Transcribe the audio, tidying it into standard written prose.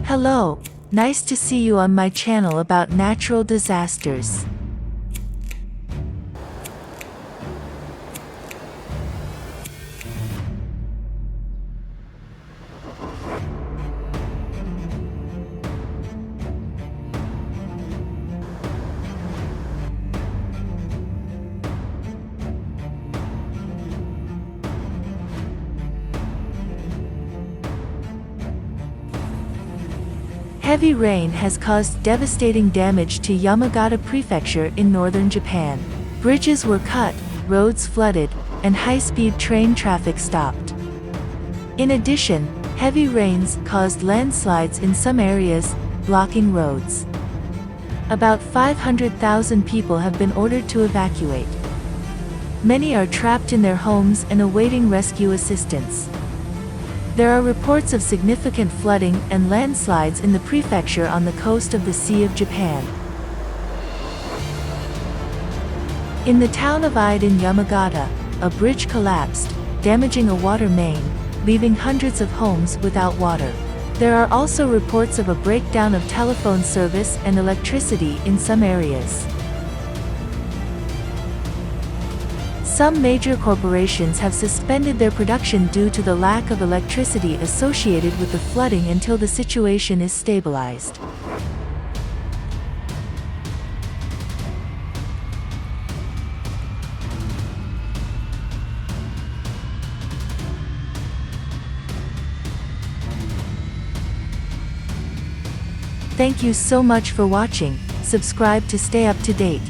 Hello, nice to see you on my channel about natural disasters. Heavy rain has caused devastating damage to Yamagata Prefecture in northern Japan. Bridges were cut, roads flooded, and high-speed train traffic stopped. In addition, heavy rains caused landslides in some areas, blocking roads. About 500,000 people have been ordered to evacuate. Many are trapped in their homes and awaiting rescue assistance. There are reports of significant flooding and landslides in the prefecture on the coast of the Sea of Japan. In the town of Iide in Yamagata, a bridge collapsed, damaging a water main, leaving hundreds of homes without water. There are also reports of a breakdown of telephone service and electricity in some areas. Some major corporations have suspended their production due to the lack of electricity associated with the flooding until the situation is stabilized. Thank you so much for watching. Subscribe to stay up to date.